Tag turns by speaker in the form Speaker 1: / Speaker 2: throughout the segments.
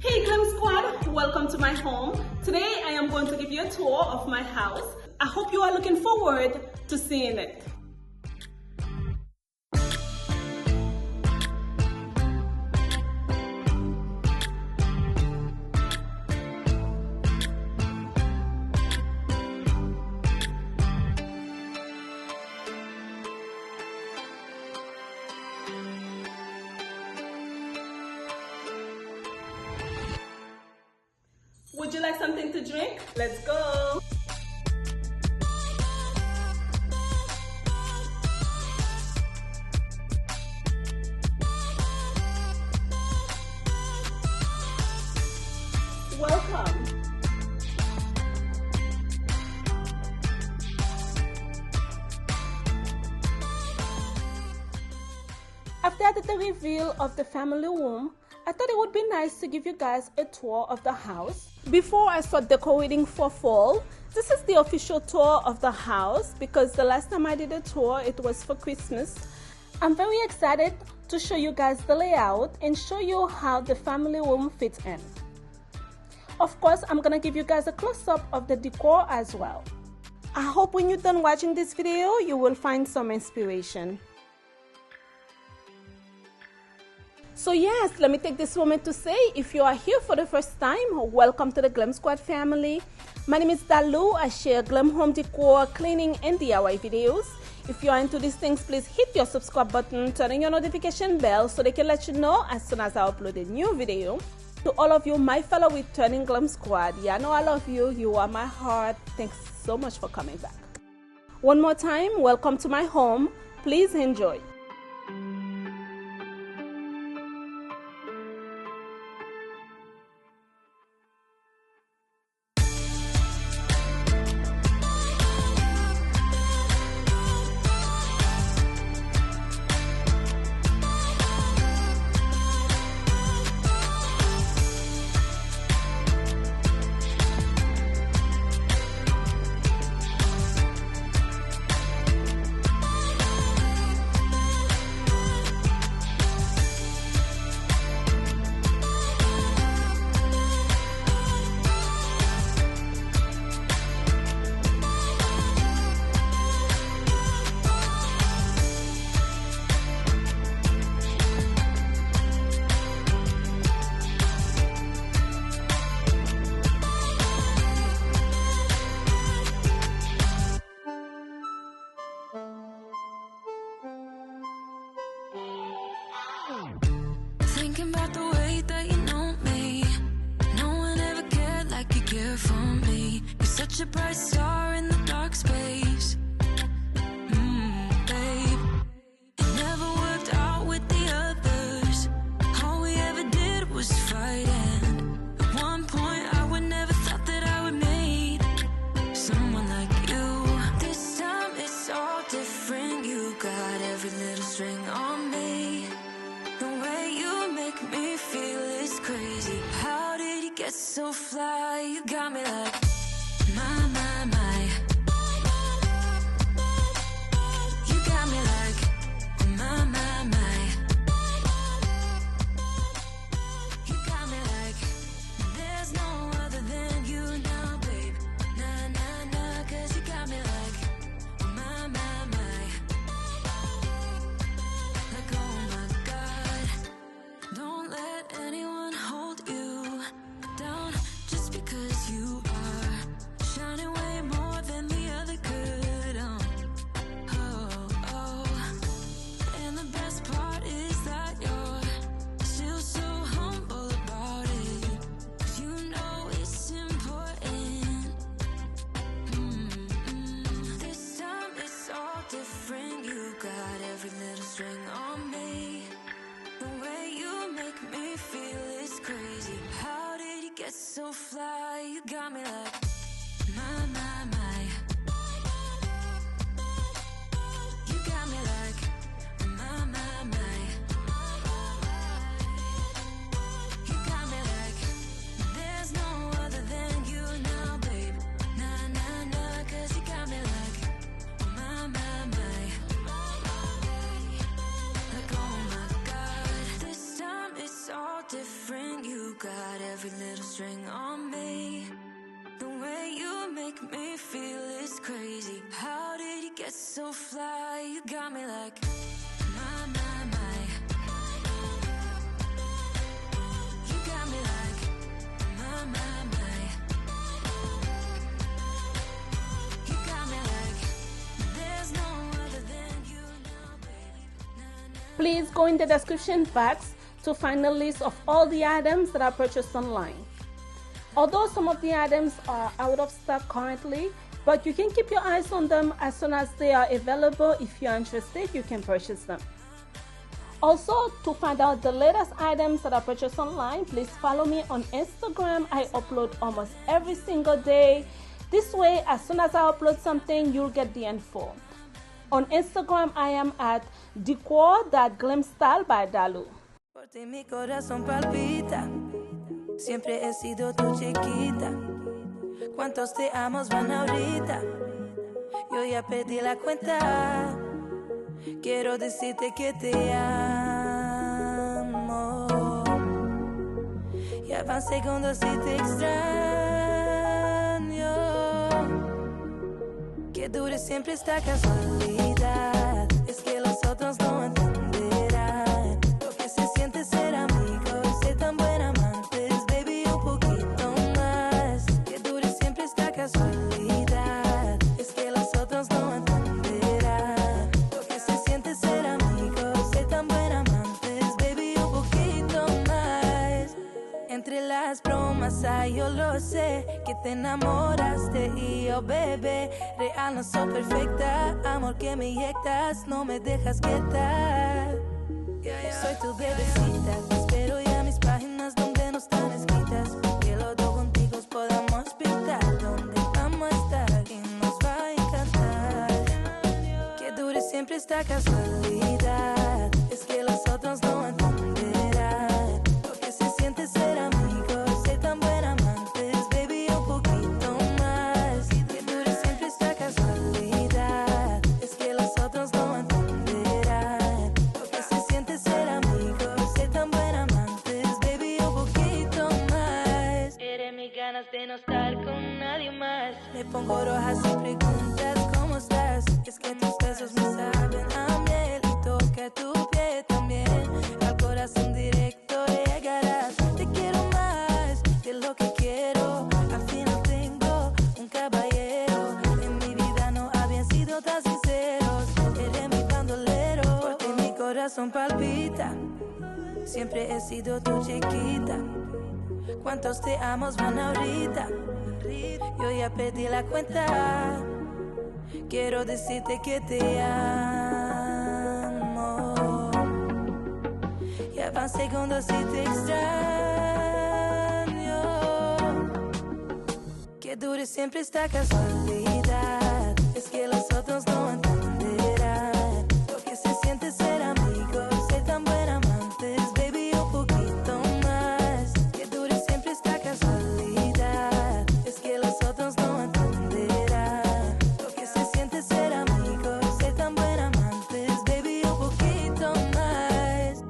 Speaker 1: Hey Glam Squad, welcome to my home. Today I am going to give you a tour of my house. I hope you are looking forward to seeing it. Would you like something to drink? Let's go! Welcome! After I did the reveal of the family room, I thought it would be nice to give you guys a tour of the house. Before I start decorating for fall, this is the official tour of the house because the last time I did a tour, it was for Christmas. I'm very excited to show you guys the layout and show you how the family room fits in. Of course, I'm gonna give you guys a close-up of the decor as well. I hope when you're done watching this video, you will find some inspiration. So yes, let me take this moment to say, if you are here for the first time, welcome to the Glam Squad family. My name is Dalou. I share glam home decor, cleaning, and DIY videos. If you are into these things, please hit your subscribe button, turn on your notification bell so they can let you know as soon as I upload a new video. To all of you, my fellow returning Glam Squad, yeah, I know I love you. You are my heart. Thanks so much for coming back. One more time, welcome to my home. Please enjoy.
Speaker 2: Thinking about the way that you know me. No one ever cared like you care for me. You're such a bright star in the dark space. Babe, it never worked out with the others. All we ever did was fight, and at one point I would never thought that I would meet someone like you. This time it's all different. You got every little string on me. The way you make me feel is crazy. How did you get so fly? You got me like, my, my, my. You got me like, my, my, my. You got me like, there's no other than you now, babe. Nah, nah, nah, 'cause you got me like, my, my, my. Like, oh my God, don't let anyone hold you down just because you are shining way more than the other could. Oh, oh. And the best part is that you're still so humble about it. 'Cause you know it's important. This time it's all different. You got every little string on me. The way you make me feel is crazy. How did you get so fly? You got me like, my, my, my. You got me like, my, my, my. You got me like, there's no other than you now, babe. Nah, nah, nah, 'cause you got me like, my, my, my. Like, oh my God, this time it's all different. You got every little string on me. The way you make me feel is crazy. How did you get so fly? You got me like, my, my, my. You got me like, my, my, my. You got me like, there's no other than you now, baby. Na, na.
Speaker 1: Please go in the description box to find a list of all the items that I purchased online. Although some of the items are out of stock currently, but you can keep your eyes on them. As soon as they are available, if you're interested, you can purchase them. Also, to find out the latest items that I purchased online, please follow me on Instagram. I upload almost every single day. This way, as soon as I upload something, you'll get the info. On Instagram, I am at decor.glam Squad by Dalou.
Speaker 3: Por ti mi corazón palpita, siempre he sido tu chiquita. ¿Cuántos te amos van ahorita? Yo ya perdí la cuenta. Quiero decirte que te amo. Ya van segundos y te extraño. Que dure siempre esta casualidad. Es que los otros no entenderán lo que se siente ser amigos, ser tan buen amantes, baby, un poquito más. Que dure siempre esta casualidad. Es que los otros no entenderán lo que se siente ser amigos, ser tan buen amantes, baby, un poquito más. Entre las bromas, ay, yo lo sé, que te enamoraste y yo, bebé, real no soy perfecta, amor que me inyectas, no me dejas quieta. Soy tu bebecita, te espero ya mis páginas donde no están escritas, que los dos contigo podamos pintar donde vamos a estar y nos va a encantar. Que dure siempre esta casualidad, es que los otros no entenderán lo que se siente ser amigos, ser tan buen amantes, baby, un poquito más. Que dure siempre esta casualidad, es que los otros no entenderán lo que se siente ser amigos, ser tan buen amantes, baby, un poquito más. Eres mis ganas de no estar con nadie más. Me pongo roja si preguntas cómo estás. Es que tus besos me saben a miel y toca tu pie también. Al corazón directo llegarás. Te quiero más de lo que quiero. Al final tengo un caballero. En mi vida no habían sido tan sinceros. Eres mi bandolero. Por ti mi corazón palpita. Siempre he sido tu chiquita. ¿Cuántos te amos van ahorita? Yo ya perdí la cuenta. Quiero decirte que te amo. Ya van segundos y te extraño. Que dure siempre esta casualidad. Es que los otros no entenderán lo que se siente ser amigos, ser tan buen amantes, baby, un poquito más. Que dure siempre esta casualidad. Es que los otros no entenderán lo que se siente ser amigos, ser tan buen amantes, baby, un poquito más.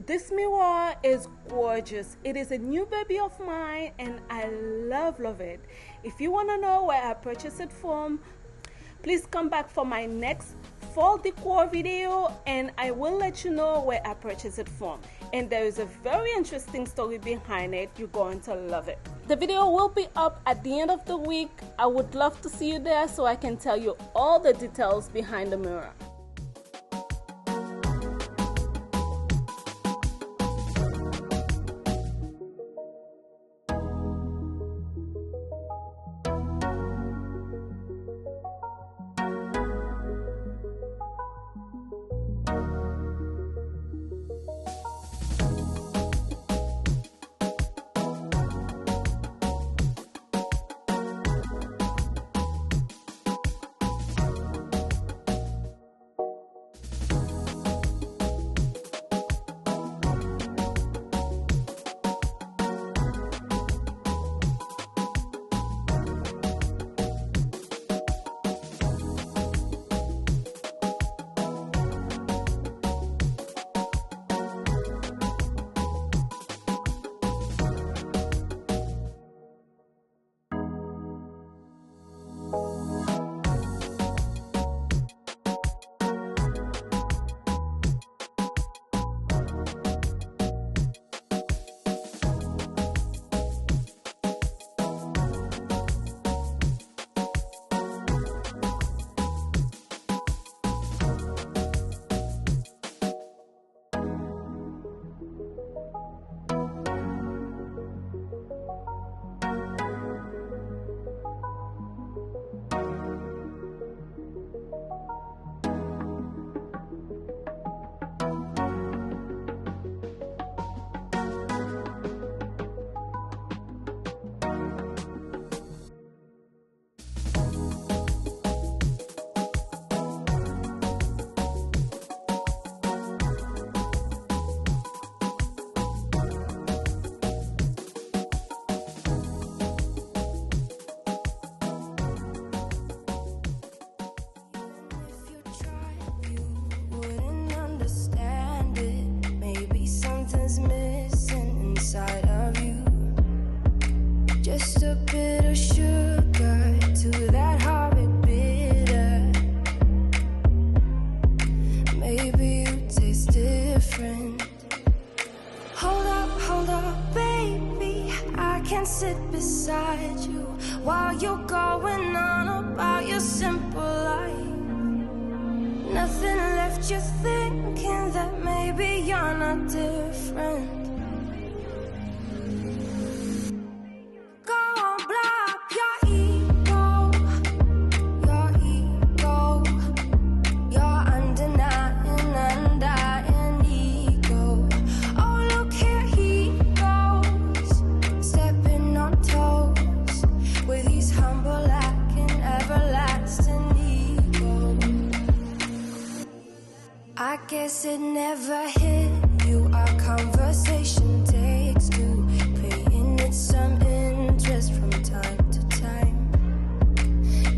Speaker 1: This mirror is gorgeous. It is a new baby of mine and I love it. If you want to know where I purchased it from, please come back for my next fall decor video and I will let you know where I purchased it from. And there is a very interesting story behind it. You're going to love it. The video will be up at the end of the week. I would love to see you there so I can tell you all the details behind the mirror.
Speaker 3: a bit of sugar to that horrid bitter. Maybe you taste different. Hold up, baby, I can't sit beside you while you're going on about your simple life. Nothing left you thinking that maybe you're not different. Go on, blow up your ego, your undying ego. Oh, look here he goes, stepping on toes with his humble lacking everlasting ego. I guess it never hit you. Our conversation takes two, paying it some interest from time to time.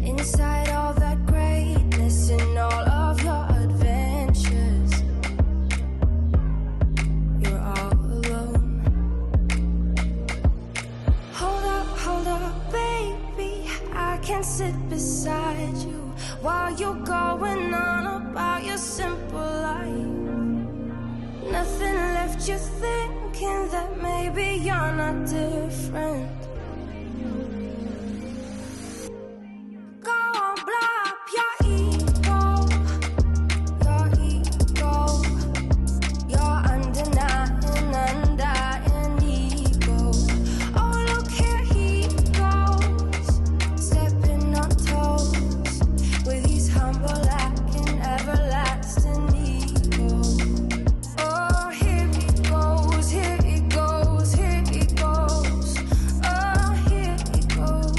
Speaker 3: Inside all that greatness and all of your adventures, you're all alone. Hold up, baby, I can't sit beside you while you're going on about your simple life. Nothing left you thinking that maybe you're not different. Go on, blow up your ego, your undying ego. Oh, look here he goes, stepping on toes with his humble lacking everlasting ego. Oh, here he goes, here he goes, here he goes. Oh, here he goes,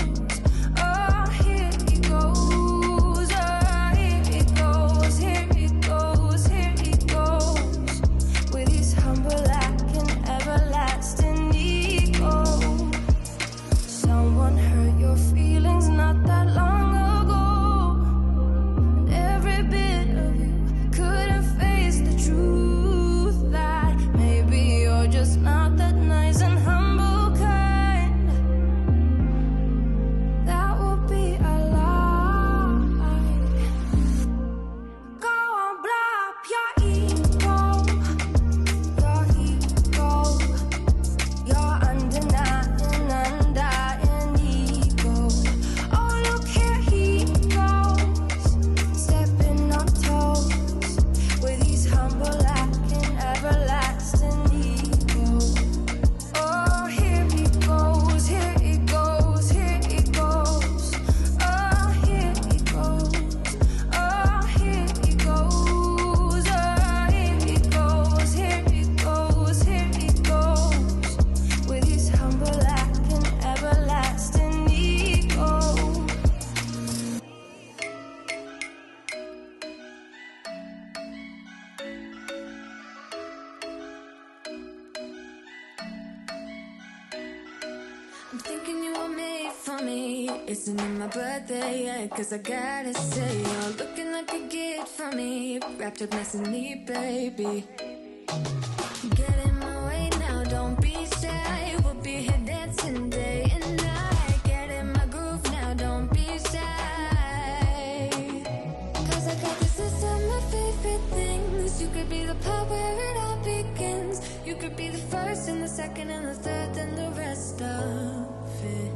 Speaker 3: oh, here he goes, oh, here he goes, here he goes, here he goes with his humble lacking everlasting ego. Someone hurt your feelings not that long ago, and every bit of you couldn't face the truth that maybe you're just not that nice and humble kind. That would be a lie. Go on, blow up your ego, your undying ego. Oh, look here he goes, stepping on toes with his humble lacking everlasting ego. Oh, here he goes, here he goes, here he goes. Oh, here he goes, oh, here he goes, oh, here he goes, here he goes, here he goes with his humble lacking everlasting ego.
Speaker 2: I'm thinking you were made for me. Isn't it my birthday yet? Cause I gotta say, you're looking like a gift for me. Wrapped up nice and neat, baby. Get in my way now, don't be shy. We'll be here dancing day and night. Get in my groove now, don't be shy. Cause I got this list of my favorite things. You could be the part where it all begins. You could be the first and the second and the third and the rest of it.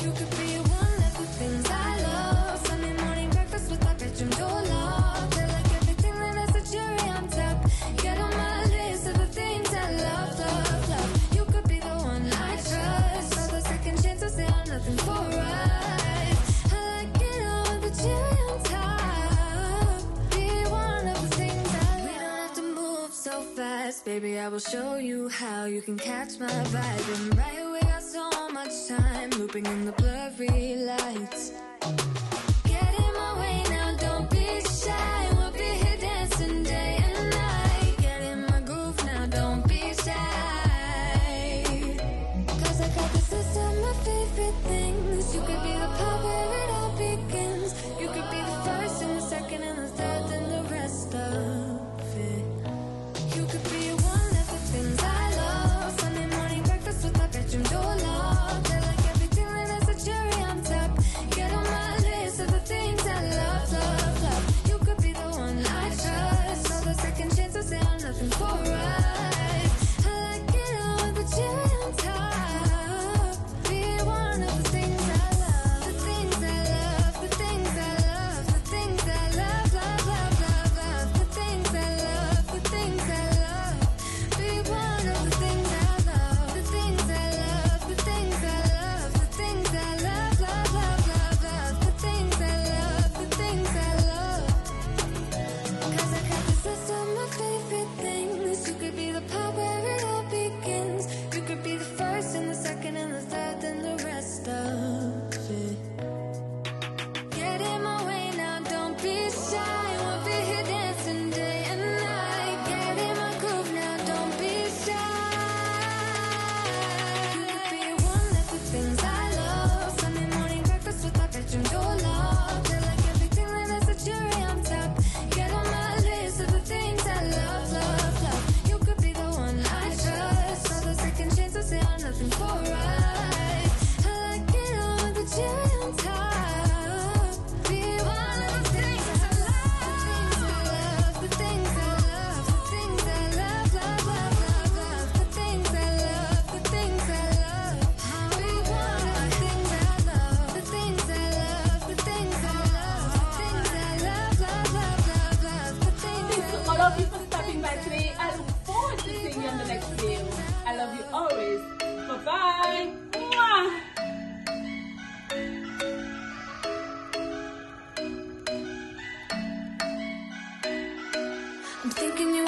Speaker 2: You could be one of the things I love. Sunday morning breakfast with our bedroom door locked. I like everything that has a cherry on top. Get on my list of the things I love, love, love. You could be the one I trust. All the second chances, they are nothing for us. I like it all with the cherry on top. Be one of the things I love. We don't have to move so fast, baby. I will show you how you can catch my vibe. And right, we got so much time, looping in the blurry lights.